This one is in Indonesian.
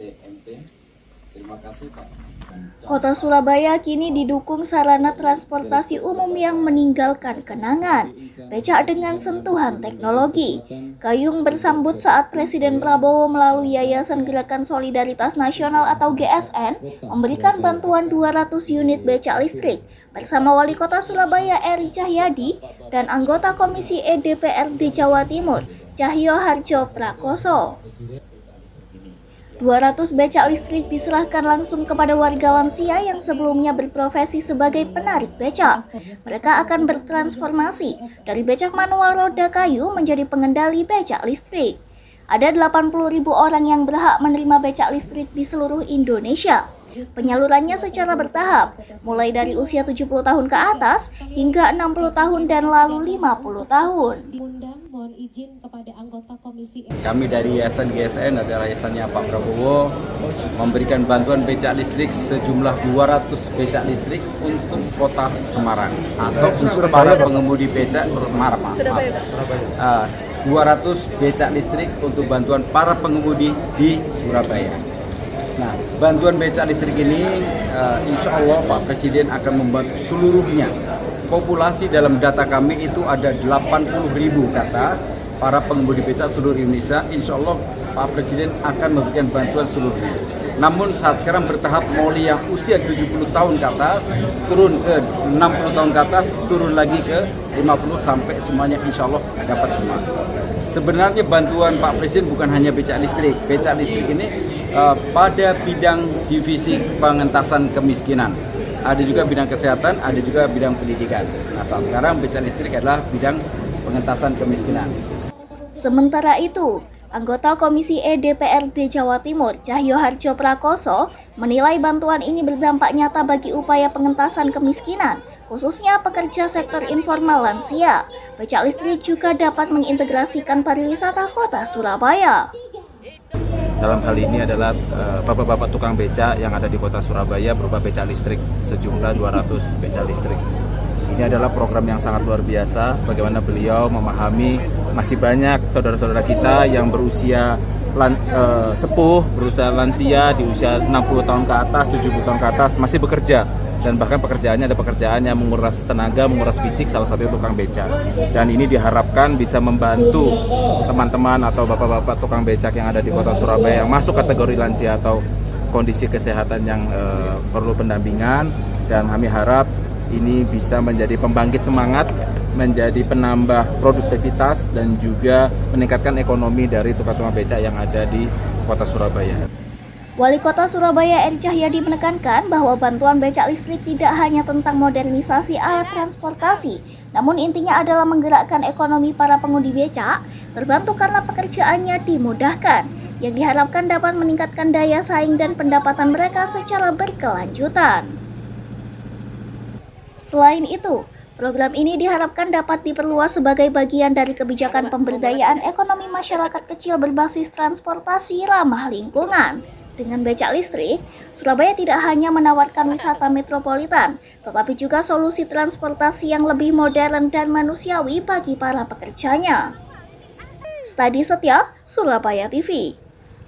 TMT. Terima kasih Pak. Kota Surabaya kini didukung sarana transportasi umum yang meninggalkan kenangan, becak dengan sentuhan teknologi. Gayung bersambut saat Presiden Prabowo melalui Yayasan Gerakan Solidaritas Nasional atau GSN memberikan bantuan 200 unit becak listrik bersama Wali Kota Surabaya Eri Cahyadi dan anggota Komisi E DPRD Jawa Timur Cahyo Harjo Prakoso. 200 becak listrik diserahkan langsung kepada warga lansia yang sebelumnya berprofesi sebagai penarik becak. Mereka akan bertransformasi dari becak manual roda kayu menjadi pengendali becak listrik. Ada 80.000 orang yang berhak menerima becak listrik di seluruh Indonesia. Penyalurannya secara bertahap, mulai dari usia 70 tahun ke atas hingga 60 tahun dan lalu 50 tahun. Mohon izin kepada anggota komisi. Kami dari Yayasan GSN adalah yayasannya Pak Prabowo memberikan bantuan becak listrik sejumlah 200 becak listrik untuk Kota Semarang atau untuk para pengemudi becak 200 becak listrik untuk bantuan para pengemudi di Surabaya. Nah, bantuan becak listrik ini insya Allah Pak Presiden akan membantu seluruhnya. Populasi dalam data kami itu ada 80.000 kata para pengemudi becak seluruh Indonesia. Insya Allah Pak Presiden akan memberikan bantuan seluruhnya. Namun saat sekarang bertahap mulai yang usia 70 tahun ke atas turun ke 60 tahun ke atas, turun lagi ke 50 sampai semuanya insya Allah dapat semua. Sebenarnya bantuan Pak Presiden bukan hanya becak listrik. Becak listrik ini pada bidang divisi pengentasan kemiskinan. Ada juga bidang kesehatan, ada juga bidang pendidikan. Nah, saat sekarang becak listrik adalah bidang pengentasan kemiskinan. Sementara itu, anggota Komisi E DPRD Jawa Timur Cahyo Harjo Prakoso menilai bantuan ini berdampak nyata bagi upaya pengentasan kemiskinan, khususnya pekerja sektor informal lansia. Becak listrik juga dapat mengintegrasikan pariwisata Kota Surabaya. Dalam hal ini adalah bapak-bapak tukang becak yang ada di Kota Surabaya berupa becak listrik sejumlah 200 becak listrik. Ini adalah program yang sangat luar biasa bagaimana beliau memahami masih banyak saudara-saudara kita yang berusia sepuh, berusia lansia di usia 60 tahun ke atas, 70 tahun ke atas masih bekerja. Dan bahkan pekerjaannya ada pekerjaan yang menguras tenaga, menguras fisik, salah satunya tukang becak. Dan ini diharapkan bisa membantu teman-teman atau bapak-bapak tukang becak yang ada di Kota Surabaya yang masuk kategori lansia atau kondisi kesehatan yang perlu pendampingan. Dan kami harap ini bisa menjadi pembangkit semangat, menjadi penambah produktivitas dan juga meningkatkan ekonomi dari tukang-tukang becak yang ada di Kota Surabaya. Wali Kota Surabaya Eri Cahyadi menekankan bahwa bantuan becak listrik tidak hanya tentang modernisasi alat transportasi, namun intinya adalah menggerakkan ekonomi para pengemudi becak, terbantu karena pekerjaannya dimudahkan, yang diharapkan dapat meningkatkan daya saing dan pendapatan mereka secara berkelanjutan. Selain itu, program ini diharapkan dapat diperluas sebagai bagian dari kebijakan pemberdayaan ekonomi masyarakat kecil berbasis transportasi ramah lingkungan. Dengan becak listrik, Surabaya tidak hanya menawarkan wisata metropolitan, tetapi juga solusi transportasi yang lebih modern dan manusiawi bagi para pekerjanya. Stadi Setia, Surabaya TV.